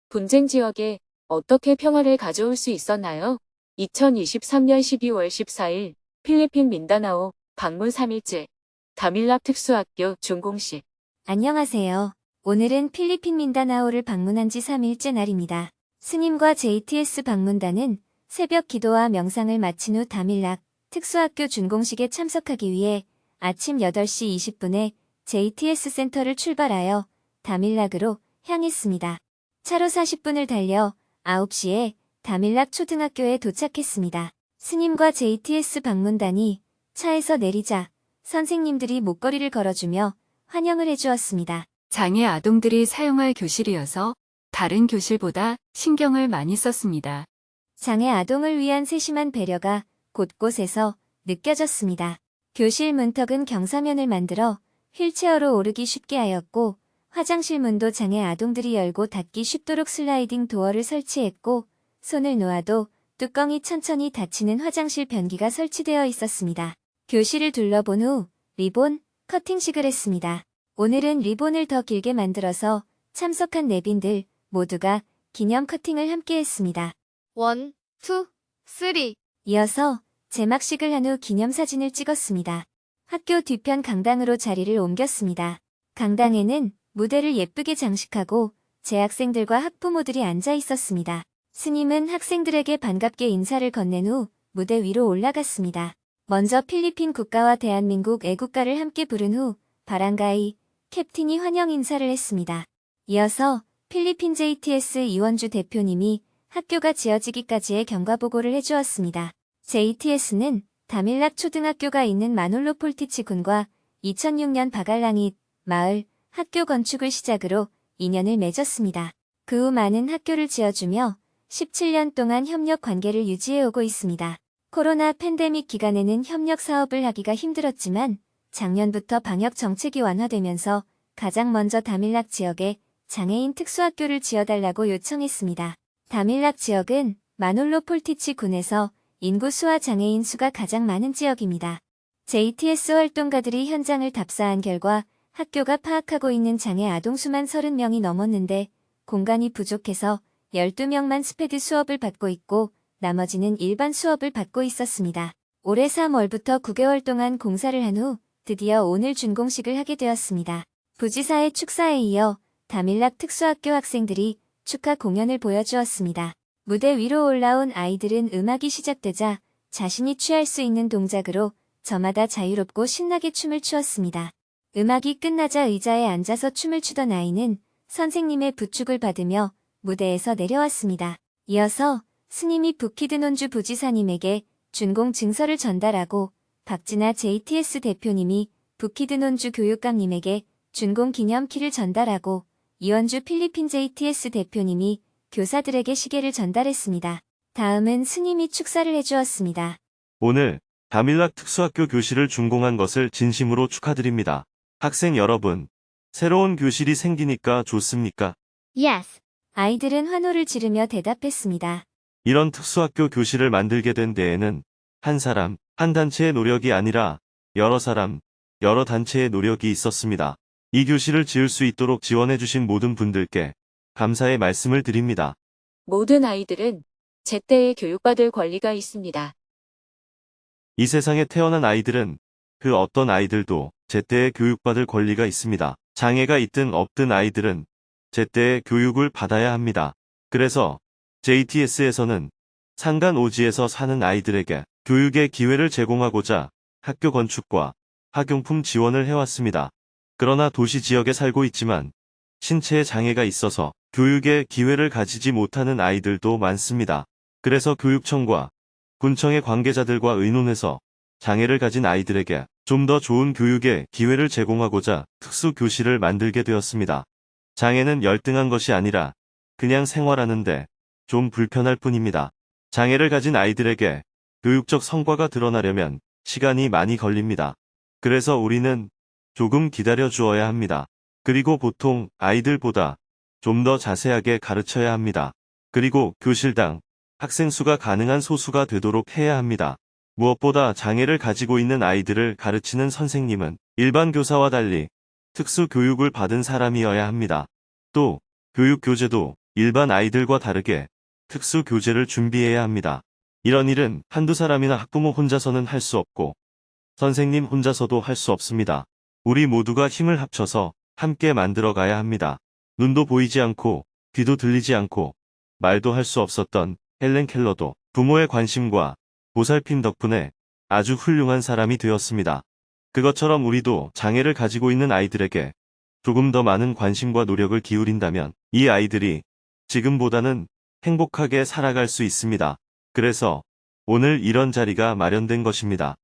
분쟁 지역에 어떻게 평화를 가져올 수 있었나요? 2023년 12월 14일 필리핀 민다나오 방문 3일째 다밀락 특수학교 준공식. 안녕하세요. 오늘은 필리핀 민다나오를 방문한 지 3일째 날입니다. 스님과 JTS 방문단은 새벽 기도와 명상을 마친 후 다밀락 특수학교 준공식에 참석하기 위해 아침 8시 20분에 JTS 센터를 출발하여 다밀락으로 향했습니다. 차로 40분을 달려 9시에 다밀락 초등학교에 도착했습니다. 스님과 JTS 방문단이 차에서 내리자 선생님들이 목걸이를 걸어주며 환영을 해주었습니다. 장애 아동들이 사용할 교실이어서 다른 교실보다 신경을 많이 썼습니다. 장애 아동을 위한 세심한 배려가 곳곳에서 느껴졌습니다. 교실 문턱은 경사면을 만들어 휠체어로 오르기 쉽게 하였고 화장실 문도 장애 아동들이 열고 닫기 쉽도록 슬라이딩 도어를 설치했고 손을 놓아도 뚜껑이 천천히 닫히는 화장실 변기가 설치되어 있었습니다. 교실을 둘러본 후 리본 커팅식을 했습니다. 오늘은 리본을 더 길게 만들어서 참석한 내빈들 모두가 기념 커팅을 함께 했습니다. 1, 2, 3. 이어서 제막식을 한 후 기념사진을 찍었습니다. 학교 뒤편 강당으로 자리를 옮겼습니다. 강당에는 무대를 예쁘게 장식하고 재학생들과 학부모들이 앉아 있었습니다. 스님은 학생들에게 반갑게 인사를 건넨 후 무대 위로 올라갔습니다. 먼저 필리핀 국가와 대한민국 애국가를 함께 부른 후 바랑가이 캡틴이 환영 인사를 했습니다. 이어서 필리핀 JTS 이원주 대표님이 학교가 지어지기까지의 경과보고를 해주었습니다. JTS는 다밀락 초등학교가 있는 마놀로 폴티치 군과 2006년 바갈랑잇 마을 학교 건축을 시작으로 인연을 맺었습니다. 그 후 많은 학교를 지어주며 17년 동안 협력 관계를 유지해오고 있습니다. 코로나 팬데믹 기간에는 협력 사업을 하기가 힘들었지만 작년부터 방역 정책이 완화되면서 가장 먼저 다밀락 지역에 장애인 특수학교를 지어달라고 요청했습니다. 다밀락 지역은 마놀로 폴티치 군에서 인구 수와 장애인 수가 가장 많은 지역입니다. JTS 활동가들이 현장을 답사한 결과 학교가 파악하고 있는 장애 아동 수만 30명이 넘었는데 공간이 부족해서 12명만 스페드 수업을 받고 있고 나머지는 일반 수업을 받고 있었습니다. 올해 3월부터 9개월 동안 공사를 한 후 드디어 오늘 준공식을 하게 되었습니다. 부지사의 축사에 이어 다밀락 특수학교 학생들이 축하 공연을 보여주었습니다. 무대 위로 올라온 아이들은 음악이 시작되자 자신이 취할 수 있는 동작으로 저마다 자유롭고 신나게 춤을 추었습니다. 음악이 끝나자 의자에 앉아서 춤을 추던 아이는 선생님의 부축을 받으며 무대에서 내려왔습니다. 이어서 스님이 부키드논주 부지사님에게 준공 증서를 전달하고 박진아 JTS 대표님이 부키드논주 교육감님에게 준공 기념키를 전달하고 이원주 필리핀 JTS 대표님이 교사들에게 시계를 전달했습니다. 다음은 스님이 축사를 해주었습니다. 오늘 다밀락 특수학교 교실을 준공한 것을 진심으로 축하드립니다. 학생 여러분, 새로운 교실이 생기니까 좋습니까? Yes. 아이들은 환호를 지르며 대답했습니다. 이런 특수학교 교실을 만들게 된 데에는 한 사람, 한 단체의 노력이 아니라 여러 사람, 여러 단체의 노력이 있었습니다. 이 교실을 지을 수 있도록 지원해주신 모든 분들께 감사의 말씀을 드립니다. 모든 아이들은 제때에 교육받을 권리가 있습니다. 이 세상에 태어난 아이들은 그 어떤 아이들도 제때에 교육받을 권리가 있습니다. 장애가 있든 없든 아이들은 제때에 교육을 받아야 합니다. 그래서 JTS에서는 상간오지에서 사는 아이들에게 교육의 기회를 제공하고자 학교 건축과 학용품 지원을 해왔습니다. 그러나 도시 지역에 살고 있지만 신체에 장애가 있어서 교육의 기회를 가지지 못하는 아이들도 많습니다. 그래서 교육청과 군청의 관계자들과 의논해서 장애를 가진 아이들에게 좀 더 좋은 교육의 기회를 제공하고자 특수교실을 만들게 되었습니다. 장애는 열등한 것이 아니라 그냥 생활하는데 좀 불편할 뿐입니다. 장애를 가진 아이들에게 교육적 성과가 드러나려면 시간이 많이 걸립니다. 그래서 우리는 조금 기다려 주어야 합니다. 그리고 보통 아이들보다 좀 더 자세하게 가르쳐야 합니다. 그리고 교실당 학생 수가 가능한 소수가 되도록 해야 합니다. 무엇보다 장애를 가지고 있는 아이들을 가르치는 선생님은 일반 교사와 달리 특수 교육을 받은 사람이어야 합니다. 또 교육 교재도 일반 아이들과 다르게 특수 교재를 준비해야 합니다. 이런 일은 한두 사람이나 학부모 혼자서는 할 수 없고 선생님 혼자서도 할 수 없습니다. 우리 모두가 힘을 합쳐서 함께 만들어 가야 합니다. 눈도 보이지 않고 귀도 들리지 않고 말도 할 수 없었던 헬렌 켈러도 부모의 관심과 보살핌 덕분에 아주 훌륭한 사람이 되었습니다. 그것처럼 우리도 장애를 가지고 있는 아이들에게 조금 더 많은 관심과 노력을 기울인다면 이 아이들이 지금보다는 행복하게 살아갈 수 있습니다. 그래서 오늘 이런 자리가 마련된 것입니다.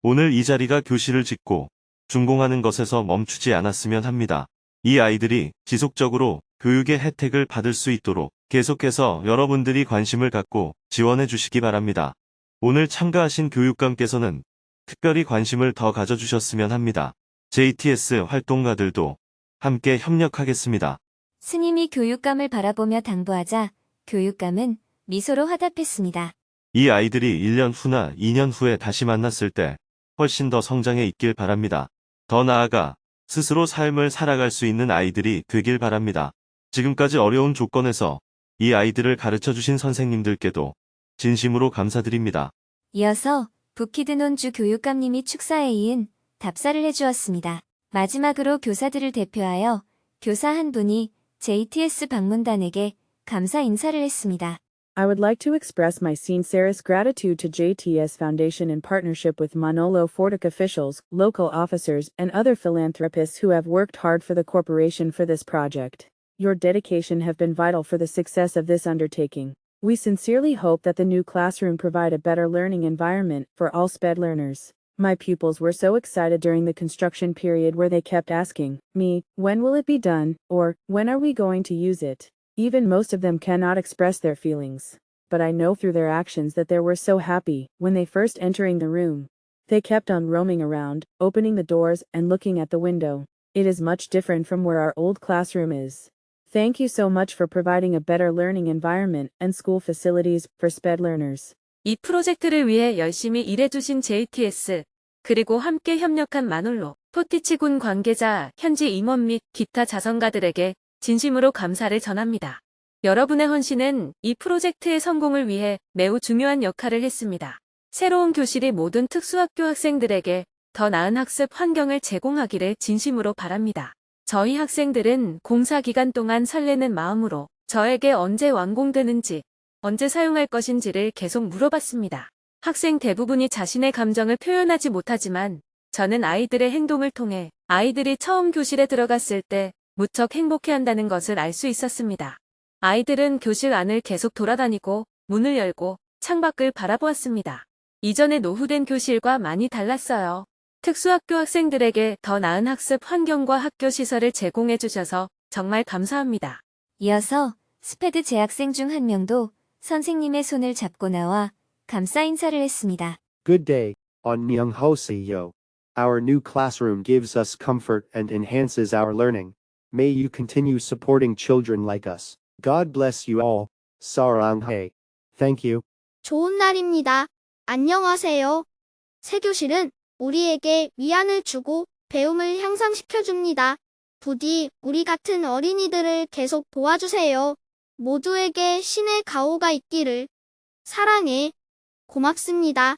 오늘 이 자리가 교실을 짓고 준공하는 것에서 멈추지 않았으면 합니다. 이 아이들이 지속적으로 교육의 혜택을 받을 수 있도록 계속해서 여러분들이 관심을 갖고 지원해 주시기 바랍니다. 오늘 참가하신 교육감께서는 특별히 관심을 더 가져주셨으면 합니다. JTS 활동가들도 함께 협력하겠습니다. 스님이 교육감을 바라보며 당부하자 교육감은 미소로 화답했습니다. 이 아이들이 1년 후나 2년 후에 다시 만났을 때 훨씬 더 성장해 있길 바랍니다. 더 나아가 스스로 삶을 살아갈 수 있는 아이들이 되길 바랍니다. 지금까지 어려운 조건에서 이 아이들을 가르쳐 주신 선생님들께도 진심으로 감사드립니다. 이어서 부키드논주 교육감님이 축사에 이은 답사를 해주었습니다. 마지막으로 교사들을 대표하여 교사 한 분이 JTS 방문단에게 감사 인사를 했습니다. I would like to express my sincerest gratitude to JTS Foundation in partnership with Manolo Fortic officials, local officers, and other philanthropists who have worked hard for the corporation for this project. Your dedication have been vital for the success of this undertaking. We sincerely hope that the new classroom provide a better learning environment for all SPED learners. My pupils were so excited during the construction period where they kept asking me, when will it be done, or when are we going to use it? Even most of them cannot express their feelings. But I know through their actions that they were so happy when they first entering the room. They kept on roaming around, opening the doors and looking at the window. It is much different from where our old classroom is. Thank you so much for providing a better learning environment and school facilities for SPED learners. 이 프로젝트를 위해 열심히 일해주신 JTS, 그리고 함께 협력한 마놀로, 포티치군 관계자, 현지 임원 및 기타 자선가들에게 진심으로 감사를 전합니다. 여러분의 헌신은 이 프로젝트의 성공을 위해 매우 중요한 역할을 했습니다. 새로운 교실이 모든 특수학교 학생들에게 더 나은 학습 환경을 제공하기를 진심으로 바랍니다. 저희 학생들은 공사 기간 동안 설레는 마음으로 저에게 언제 완공되는지, 언제 사용할 것인지를 계속 물어봤습니다. 학생 대부분이 자신의 감정을 표현하지 못하지만 저는 아이들의 행동을 통해 아이들이 처음 교실에 들어갔을 때 무척 행복해한다는 것을 알 수 있었습니다. 아이들은 교실 안을 계속 돌아다니고 문을 열고 창밖을 바라보았습니다. 이전의 노후된 교실과 많이 달랐어요. 특수학교 학생들에게 더 나은 학습 환경과 학교 시설을 제공해 주셔서 정말 감사합니다. 이어서 스페드 재학생 중 한 명도 선생님의 손을 잡고 나와 감사 인사를 했습니다. Good day, 안녕하세요. Our new classroom gives us comfort and enhances our learning. May you continue supporting children like us. God bless you all. 사랑해. Thank you. 좋은 날입니다. 안녕하세요. 새 교실은 우리에게 위안을 주고 배움을 향상시켜줍니다. 부디 우리 같은 어린이들을 계속 도와주세요. 모두에게 신의 가호가 있기를. 사랑해. 고맙습니다.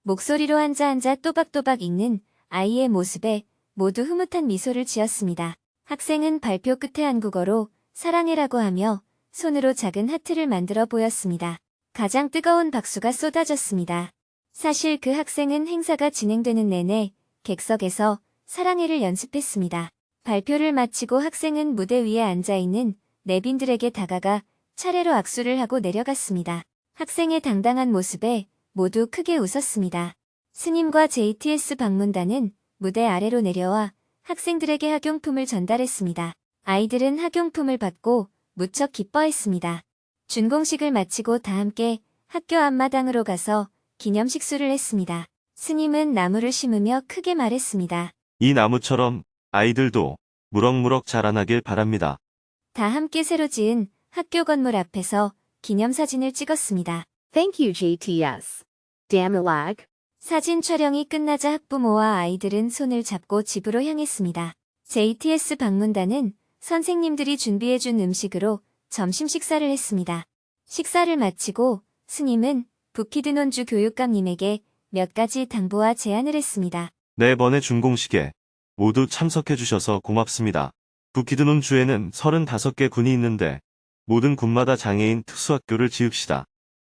목소리로 앉아 또박또박 읽는 아이의 모습에 모두 흐뭇한 미소를 지었습니다. 학생은 발표 끝에 한국어로 사랑해라고 하며 손으로 작은 하트를 만들어 보였습니다. 가장 뜨거운 박수가 쏟아졌습니다. 사실 그 학생은 행사가 진행되는 내내 객석에서 사랑해를 연습했습니다. 발표를 마치고 학생은 무대 위에 앉아있는 내빈들에게 다가가 차례로 악수를 하고 내려갔습니다. 학생의 당당한 모습에 모두 크게 웃었습니다. 스님과 JTS 방문단은 무대 아래로 내려와 학생들에게 학용품을 전달했습니다. 아이들은 학용품을 받고 무척 기뻐했습니다. 준공식을 마치고 다 함께 학교 앞마당으로 가서 기념식수를 했습니다. 스님은 나무를 심으며 크게 말했습니다. 이 나무처럼 아이들도 무럭무럭 자라나길 바랍니다. 다 함께 새로 지은 학교 건물 앞에서 기념사진을 찍었습니다. Thank you, JTS. Damilag. 사진 촬영이 끝나자 학부모와 아이들은 손을 잡고 집으로 향했습니다. JTS 방문단은 선생님들이 준비해준 음식으로 점심 식사를 했습니다. 식사를 마치고 스님은 부키드논주 교육감님에게 몇 가지 당부와 제안을 했습니다. 4번의 준공식에 모두 참석해주셔서 고맙습니다. 부키드논 주에는 35개 군이 있는데 모든 군마다 장애인 특수학교를 지읍시다.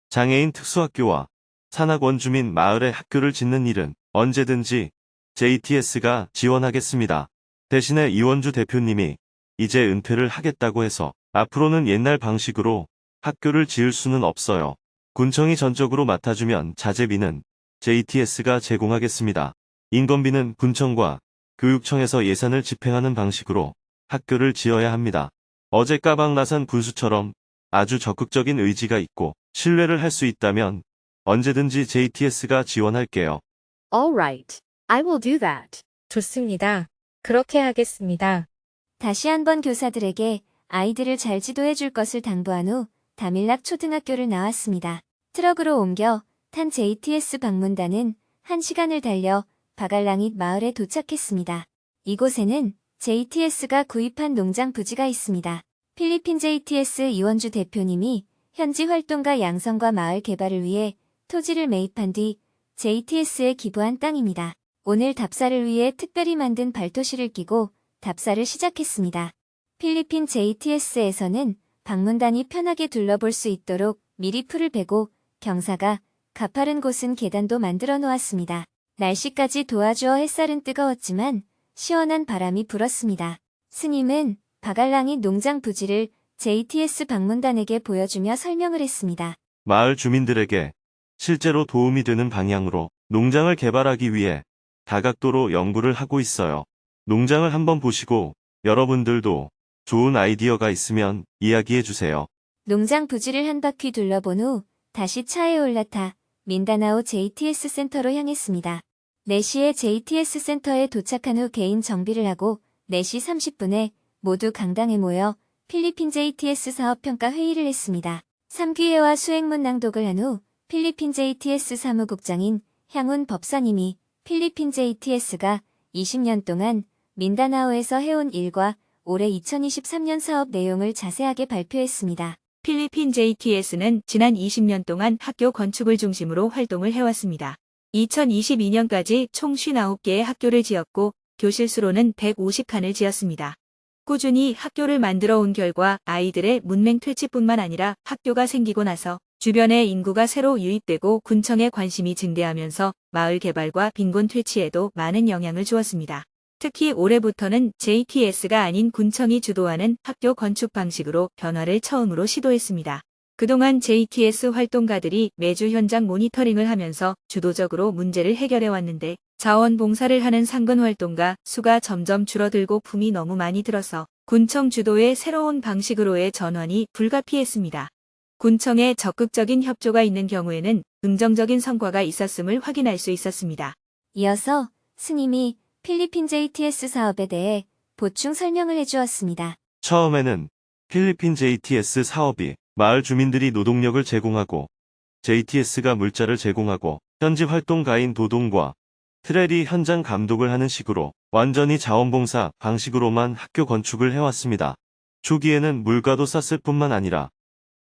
장애인 특수학교와 산악 원주민 마을에 학교를 짓는 일은 언제든지 JTS가 지원하겠습니다. 대신에 이원주 대표님이 이제 은퇴를 하겠다고 해서 앞으로는 옛날 방식으로 학교를 지을 수는 없어요. 군청이 전적으로 맡아주면 자재비는 JTS가 제공하겠습니다. 인건비는 군청과 교육청에서 예산을 집행하는 방식으로 학교를 지어야 합니다. 어제 까방라산 군수처럼 아주 적극적인 의지가 있고 신뢰를 할 수 있다면 언제든지 JTS가 지원할게요. All right. I will do that. 좋습니다. 그렇게 하겠습니다. 다시 한번 교사들에게 아이들을 잘 지도해 줄 것을 당부한 후 다밀락 초등학교를 나왔습니다. 트럭으로 옮겨 탄 JTS 방문단은 1시간을 달려 바갈랑잇 마을에 도착했습니다. 이곳에는 JTS가 구입한 농장 부지가 있습니다. 필리핀 JTS 이원주 대표님이 현지 활동가 양성과 마을 개발을 위해 토지를 매입한 뒤 JTS에 기부한 땅입니다. 오늘 답사를 위해 특별히 만든 발토시를 끼고 답사를 시작했습니다. 필리핀 JTS에서는 방문단이 편하게 둘러볼 수 있도록 미리 풀을 베고 경사가 가파른 곳은 계단도 만들어 놓았습니다. 날씨까지 도와주어 햇살은 뜨거웠지만 시원한 바람이 불었습니다. 스님은 바갈랑잇 농장 부지를 JTS 방문단에게 보여주며 설명을 했습니다. 마을 주민들에게 실제로 도움이 되는 방향으로 농장을 개발하기 위해 다각도로 연구를 하고 있어요. 농장을 한번 보시고 여러분들도 좋은 아이디어가 있으면 이야기해 주세요. 농장 부지를 한 바퀴 둘러본 후 다시 차에 올라타 민다나오 JTS 센터로 향했습니다. 4시에 JTS 센터에 도착한 후 개인 정비를 하고 4시 30분에 모두 강당에 모여 필리핀 JTS 사업평가 회의를 했습니다. 3기회와 수행문 낭독을 한 후 필리핀 JTS 사무국장인 향훈 법사님이 필리핀 JTS가 20년 동안 민다나오에서 해온 일과 올해 2023년 사업 내용을 자세하게 발표했습니다. 필리핀 JTS는 지난 20년 동안 학교 건축을 중심으로 활동을 해왔습니다. 2022년까지 총 59개의 학교를 지었고 교실 수로는 150칸을 지었습니다. 꾸준히 학교를 만들어 온 결과 아이들의 문맹 퇴치뿐만 아니라 학교가 생기고 나서 주변에 인구가 새로 유입되고 군청의 관심이 증대하면서 마을 개발과 빈곤 퇴치에도 많은 영향을 주었습니다. 특히 올해부터는 JTS가 아닌 군청이 주도하는 학교 건축 방식으로 변화를 처음으로 시도했습니다. 그동안 JTS 활동가들이 매주 현장 모니터링을 하면서 주도적으로 문제를 해결해 왔는데 자원봉사를 하는 상근활동가 수가 점점 줄어들고 품이 너무 많이 들어서 군청 주도의 새로운 방식으로의 전환이 불가피했습니다. 군청의 적극적인 협조가 있는 경우에는 긍정적인 성과가 있었음을 확인할 수 있었습니다. 이어서 스님이 필리핀 JTS 사업에 대해 보충 설명을 해주었습니다. 처음에는 필리핀 JTS 사업이 마을 주민들이 노동력을 제공하고 JTS가 물자를 제공하고 현지 활동가인 도동과 트렐이 현장 감독을 하는 식으로 완전히 자원봉사 방식으로만 학교 건축을 해왔습니다. 초기에는 물가도 쌌을 뿐만 아니라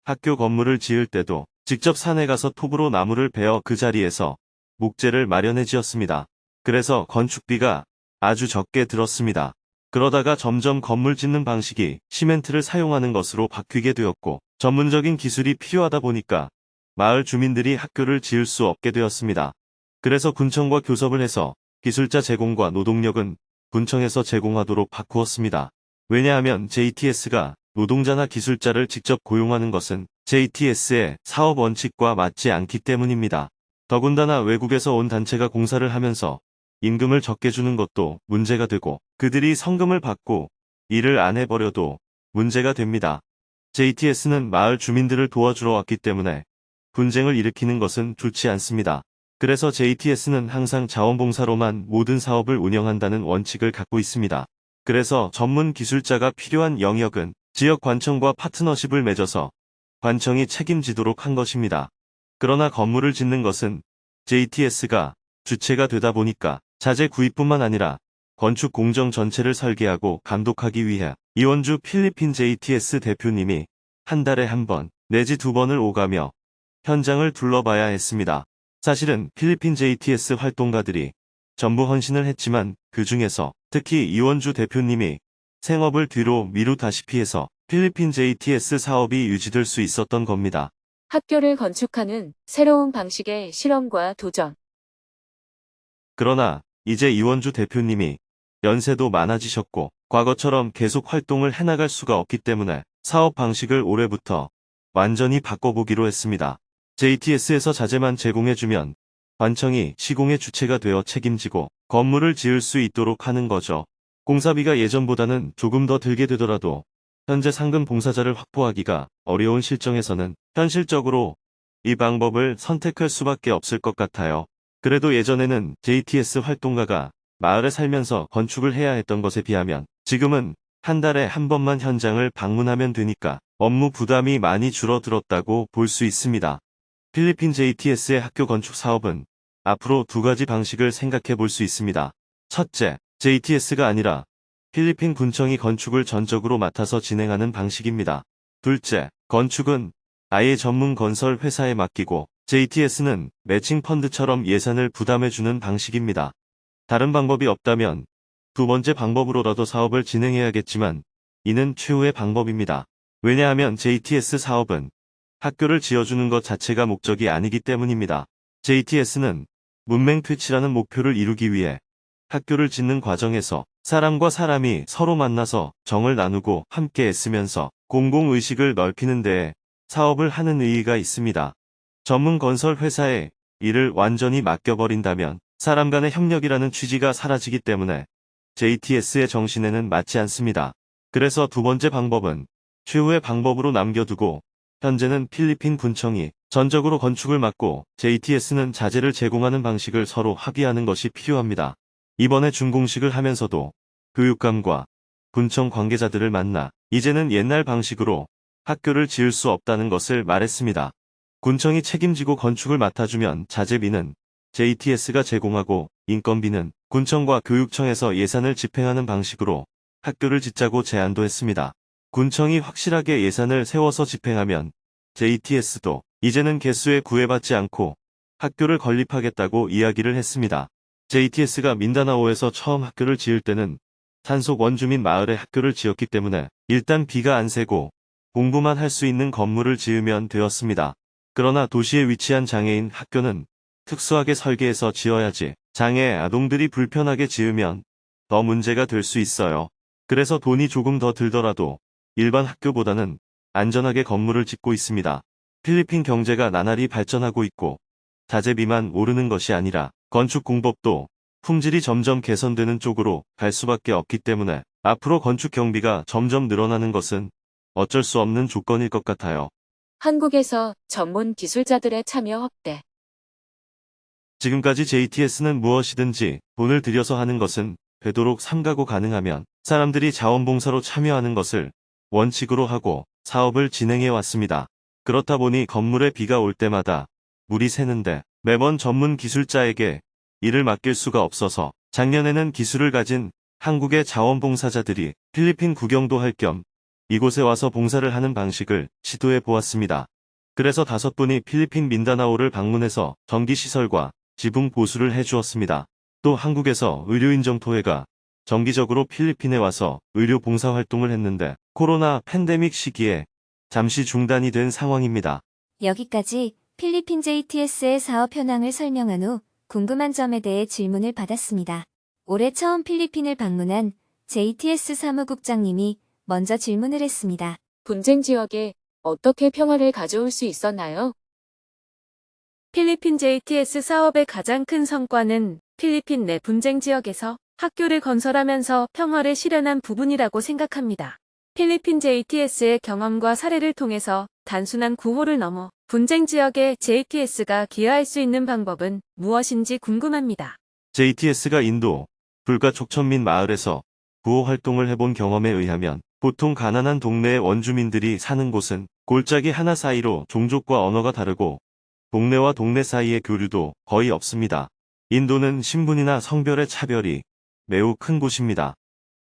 학교 건물을 지을 때도 직접 산에 가서 톱으로 나무를 베어 그 자리에서 목재를 마련해 지었습니다. 그래서 건축비가 아주 적게 들었습니다. 그러다가 점점 건물 짓는 방식이 시멘트를 사용하는 것으로 바뀌게 되었고 전문적인 기술이 필요하다 보니까 마을 주민들이 학교를 지을 수 없게 되었습니다. 그래서 군청과 교섭을 해서 기술자 제공과 노동력은 군청에서 제공하도록 바꾸었습니다. 왜냐하면 JTS가 노동자나 기술자를 직접 고용하는 것은 JTS의 사업 원칙과 맞지 않기 때문입니다. 더군다나 외국에서 온 단체가 공사를 하면서 임금을 적게 주는 것도 문제가 되고 그들이 성금을 받고 일을 안 해버려도 문제가 됩니다. JTS는 마을 주민들을 도와주러 왔기 때문에 분쟁을 일으키는 것은 좋지 않습니다. 그래서 JTS는 항상 자원봉사로만 모든 사업을 운영한다는 원칙을 갖고 있습니다. 그래서 전문 기술자가 필요한 영역은 지역 관청과 파트너십을 맺어서 관청이 책임지도록 한 것입니다. 그러나 건물을 짓는 것은 JTS가 주체가 되다 보니까 자재 구입뿐만 아니라 건축 공정 전체를 설계하고 감독하기 위해 이원주 필리핀 JTS 대표님이 한 달에 한 번 내지 두 번을 오가며 현장을 둘러봐야 했습니다. 사실은 필리핀 JTS 활동가들이 전부 헌신을 했지만 그 중에서 특히 이원주 대표님이 생업을 뒤로 미루다시피 해서 필리핀 JTS 사업이 유지될 수 있었던 겁니다. 학교를 건축하는 새로운 방식의 실험과 도전. 그러나 이제 이원주 대표님이 연세도 많아지셨고 과거처럼 계속 활동을 해나갈 수가 없기 때문에 사업 방식을 올해부터 완전히 바꿔보기로 했습니다. JTS에서 자재만 제공해주면 관청이 시공의 주체가 되어 책임지고 건물을 지을 수 있도록 하는 거죠. 공사비가 예전보다는 조금 더 들게 되더라도 현재 상금 봉사자를 확보하기가 어려운 실정에서는 현실적으로 이 방법을 선택할 수밖에 없을 것 같아요. 그래도 예전에는 JTS 활동가가 마을에 살면서 건축을 해야 했던 것에 비하면 지금은 한 달에 한 번만 현장을 방문하면 되니까 업무 부담이 많이 줄어들었다고 볼 수 있습니다. 필리핀 JTS의 학교 건축 사업은 앞으로 두 가지 방식을 생각해 볼 수 있습니다. 첫째, JTS가 아니라 필리핀 군청이 건축을 전적으로 맡아서 진행하는 방식입니다. 둘째, 건축은 아예 전문 건설 회사에 맡기고 JTS는 매칭 펀드처럼 예산을 부담해주는 방식입니다. 다른 방법이 없다면 두 번째 방법으로라도 사업을 진행해야겠지만 이는 최후의 방법입니다. 왜냐하면 JTS 사업은 학교를 지어주는 것 자체가 목적이 아니기 때문입니다. JTS는 문맹퇴치라는 목표를 이루기 위해 학교를 짓는 과정에서 사람과 사람이 서로 만나서 정을 나누고 함께 애쓰면서 공공의식을 넓히는 데에 사업을 하는 의의가 있습니다. 전문 건설 회사에 일을 완전히 맡겨버린다면 사람 간의 협력이라는 취지가 사라지기 때문에 JTS의 정신에는 맞지 않습니다. 그래서 두 번째 방법은 최후의 방법으로 남겨두고 현재는 필리핀 군청이 전적으로 건축을 맡고 JTS는 자재를 제공하는 방식을 서로 합의하는 것이 필요합니다. 이번에 준공식을 하면서도 교육감과 군청 관계자들을 만나 이제는 옛날 방식으로 학교를 지을 수 없다는 것을 말했습니다. 군청이 책임지고 건축을 맡아주면 자재비는 JTS가 제공하고 인건비는 군청과 교육청에서 예산을 집행하는 방식으로 학교를 짓자고 제안도 했습니다. 군청이 확실하게 예산을 세워서 집행하면 JTS도 이제는 개수에 구애받지 않고 학교를 건립하겠다고 이야기를 했습니다. JTS가 민다나오에서 처음 학교를 지을 때는 산속 원주민 마을에 학교를 지었기 때문에 일단 비가 안 새고 공부만 할 수 있는 건물을 지으면 되었습니다. 그러나 도시에 위치한 장애인 학교는 특수하게 설계해서 지어야지 장애 아동들이 불편하게 지으면 더 문제가 될 수 있어요. 그래서 돈이 조금 더 들더라도 일반 학교보다는 안전하게 건물을 짓고 있습니다. 필리핀 경제가 나날이 발전하고 있고 자재비만 오르는 것이 아니라 건축 공법도 품질이 점점 개선되는 쪽으로 갈 수밖에 없기 때문에 앞으로 건축 경비가 점점 늘어나는 것은 어쩔 수 없는 조건일 것 같아요. 한국에서 전문 기술자들의 참여 확대. 지금까지 JTS는 무엇이든지 돈을 들여서 하는 것은 되도록 삼가고 가능하면 사람들이 자원봉사로 참여하는 것을 원칙으로 하고 사업을 진행해 왔습니다. 그렇다 보니 건물에 비가 올 때마다 물이 새는데 매번 전문 기술자에게 일을 맡길 수가 없어서 작년에는 기술을 가진 한국의 자원봉사자들이 필리핀 구경도 할 겸 이곳에 와서 봉사를 하는 방식을 시도해 보았습니다. 그래서 5분이 필리핀 민다나오를 방문해서 전기시설과 지붕 보수를 해주었습니다. 또 한국에서 의료인정토회가 정기적으로 필리핀에 와서 의료 봉사 활동을 했는데 코로나 팬데믹 시기에 잠시 중단이 된 상황입니다. 여기까지 필리핀 JTS의 사업 현황을 설명한 후 궁금한 점에 대해 질문을 받았습니다. 올해 처음 필리핀을 방문한 JTS 사무국장님이 먼저 질문을 했습니다. 분쟁 지역에 어떻게 평화를 가져올 수 있었나요? 필리핀 JTS 사업의 가장 큰 성과는 필리핀 내 분쟁 지역에서 학교를 건설하면서 평화를 실현한 부분이라고 생각합니다. 필리핀 JTS의 경험과 사례를 통해서 단순한 구호를 넘어 분쟁 지역에 JTS가 기여할 수 있는 방법은 무엇인지 궁금합니다. JTS가 인도 불가 촉천민 마을에서 구호 활동을 해본 경험에 의하면 보통 가난한 동네의 원주민들이 사는 곳은 골짜기 하나 사이로 종족과 언어가 다르고 동네와 동네 사이의 교류도 거의 없습니다. 인도는 신분이나 성별의 차별이 매우 큰 곳입니다.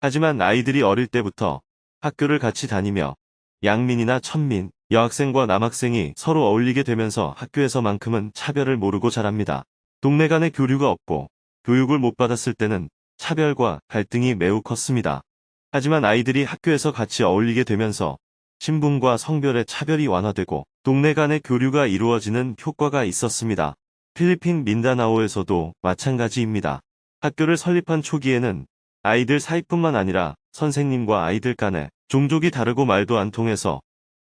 하지만 아이들이 어릴 때부터 학교를 같이 다니며 양민이나 천민, 여학생과 남학생이 서로 어울리게 되면서 학교에서만큼은 차별을 모르고 자랍니다. 동네 간의 교류가 없고 교육을 못 받았을 때는 차별과 갈등이 매우 컸습니다. 하지만 아이들이 학교에서 같이 어울리게 되면서 신분과 성별의 차별이 완화되고 동네 간의 교류가 이루어지는 효과가 있었습니다. 필리핀 민다나오에서도 마찬가지입니다. 학교를 설립한 초기에는 아이들 사이뿐만 아니라 선생님과 아이들 간에 종족이 다르고 말도 안 통해서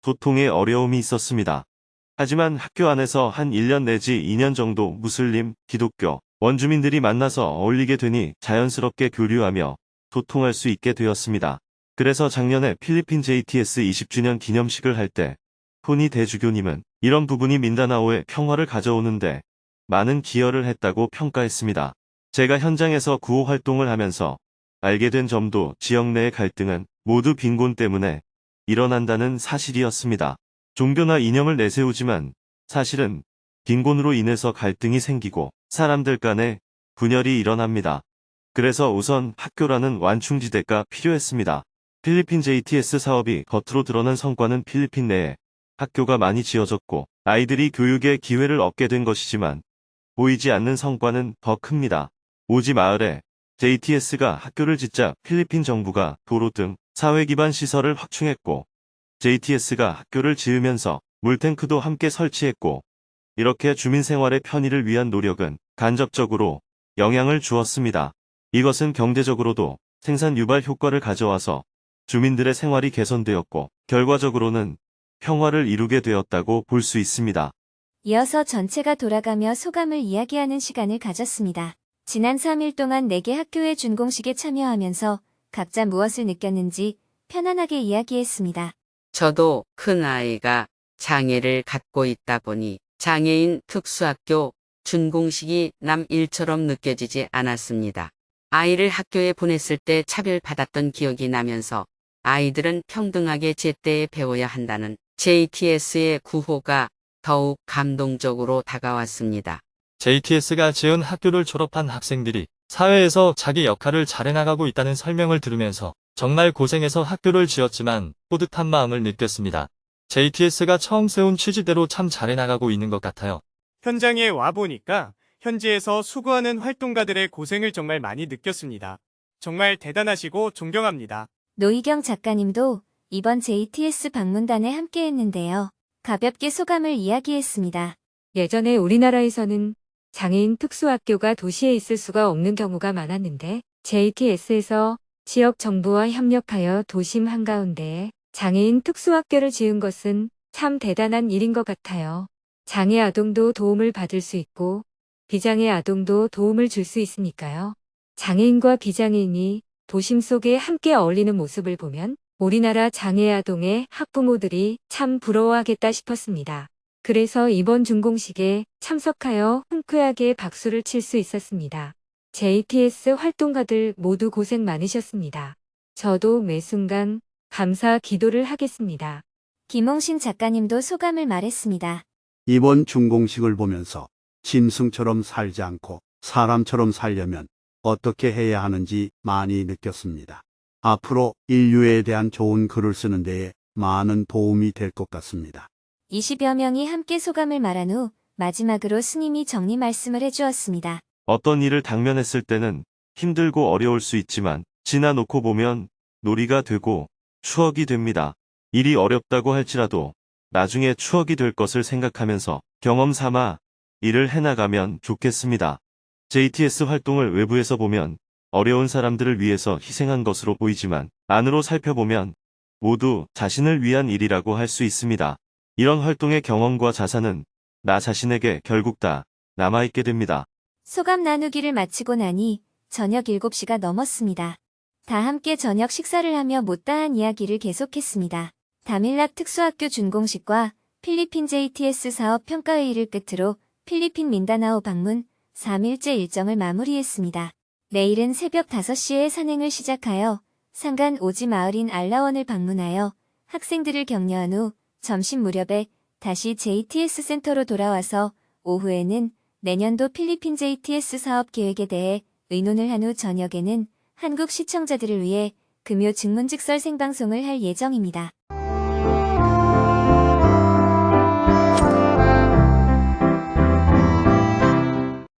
소통에 어려움이 있었습니다. 하지만 학교 안에서 한 1년 내지 2년 정도 무슬림, 기독교, 원주민들이 만나서 어울리게 되니 자연스럽게 교류하며 소통할 수 있게 되었습니다. 그래서 작년에 필리핀 JTS 20주년 기념식을 할 때 토니 대주교님은 이런 부분이 민다나오에 평화를 가져오는데 많은 기여를 했다고 평가했습니다. 제가 현장에서 구호 활동을 하면서 알게 된 점도 지역 내의 갈등은 모두 빈곤 때문에 일어난다는 사실이었습니다. 종교나 이념을 내세우지만 사실은 빈곤으로 인해서 갈등이 생기고 사람들 간에 분열이 일어납니다. 그래서 우선 학교라는 완충지대가 필요했습니다. 필리핀 JTS 사업이 겉으로 드러난 성과는 필리핀 내에 학교가 많이 지어졌고 아이들이 교육의 기회를 얻게 된 것이지만 보이지 않는 성과는 더 큽니다. 오지 마을에 JTS가 학교를 짓자 필리핀 정부가 도로 등 사회 기반 시설을 확충했고 JTS가 학교를 지으면서 물탱크도 함께 설치했고 이렇게 주민 생활의 편의를 위한 노력은 간접적으로 영향을 주었습니다. 이것은 경제적으로도 생산 유발 효과를 가져와서 주민들의 생활이 개선되었고 결과적으로는 평화를 이루게 되었다고 볼 수 있습니다. 이어서 전체가 돌아가며 소감을 이야기하는 시간을 가졌습니다. 지난 3일 동안 4개 학교의 준공식에 참여하면서 각자 무엇을 느꼈는지 편안하게 이야기했습니다. 저도 큰 아이가 장애를 갖고 있다 보니 장애인 특수학교 준공식이 남 일처럼 느껴지지 않았습니다. 아이를 학교에 보냈을 때 차별받았던 기억이 나면서 아이들은 평등하게 제때에 배워야 한다는 JTS의 구호가 더욱 감동적으로 다가왔습니다. JTS가 지은 학교를 졸업한 학생들이 사회에서 자기 역할을 잘해나가고 있다는 설명을 들으면서 정말 고생해서 학교를 지었지만 뿌듯한 마음을 느꼈습니다. JTS가 처음 세운 취지대로 참 잘해나가고 있는 것 같아요. 현장에 와보니까 현지에서 수고하는 활동가들의 고생을 정말 많이 느꼈습니다. 정말 대단하시고 존경합니다. 노희경 작가님도 이번 JTS 방문단에 함께했는데요. 가볍게 소감을 이야기했습니다. 예전에 우리나라에서는 장애인 특수학교가 도시에 있을 수가 없는 경우가 많았는데 JTS에서 지역 정부와 협력하여 도심 한가운데에 장애인 특수학교를 지은 것은 참 대단한 일인 것 같아요. 장애 아동도 도움을 받을 수 있고 비장애 아동도 도움을 줄 수 있으니까요. 장애인과 비장애인이 도심 속에 함께 어울리는 모습을 보면 우리나라 장애 아동의 학부모들이 참 부러워하겠다 싶었습니다. 그래서 이번 준공식에 참석하여 흔쾌하게 박수를 칠 수 있었습니다. JTS 활동가들 모두 고생 많으셨습니다. 저도 매 순간 감사 기도를 하겠습니다. 김홍신 작가님도 소감을 말했습니다. 이번 준공식을 보면서 짐승처럼 살지 않고 사람처럼 살려면 어떻게 해야 하는지 많이 느꼈습니다. 앞으로 인류에 대한 좋은 글을 쓰는 데에 많은 도움이 될 것 같습니다. 20여 명이 함께 소감을 말한 후 마지막으로 스님이 정리 말씀을 해주었습니다. 어떤 일을 당면했을 때는 힘들고 어려울 수 있지만 지나놓고 보면 놀이가 되고 추억이 됩니다. 일이 어렵다고 할지라도 나중에 추억이 될 것을 생각하면서 경험 삼아 일을 해나가면 좋겠습니다. JTS 활동을 외부에서 보면 어려운 사람들을 위해서 희생한 것으로 보이지만 안으로 살펴보면 모두 자신을 위한 일이라고 할 수 있습니다. 이런 활동의 경험과 자산은 나 자신에게 결국 다 남아있게 됩니다. 소감 나누기를 마치고 나니 저녁 7시가 넘었습니다. 다 함께 저녁 식사를 하며 못다한 이야기를 계속했습니다. 다밀락 특수학교 준공식과 필리핀 JTS 사업 평가회의를 끝으로 필리핀 민다나오 방문 3일째 일정을 마무리했습니다. 내일은 새벽 5시에 산행을 시작하여 상간 오지 마을인 알라원을 방문하여 학생들을 격려한 후 점심 무렵에 다시 JTS 센터로 돌아와서 오후에는 내년도 필리핀 JTS 사업 계획에 대해 의논을 한 후 저녁에는 한국 시청자들을 위해 금요 증문즉설 생방송을 할 예정입니다.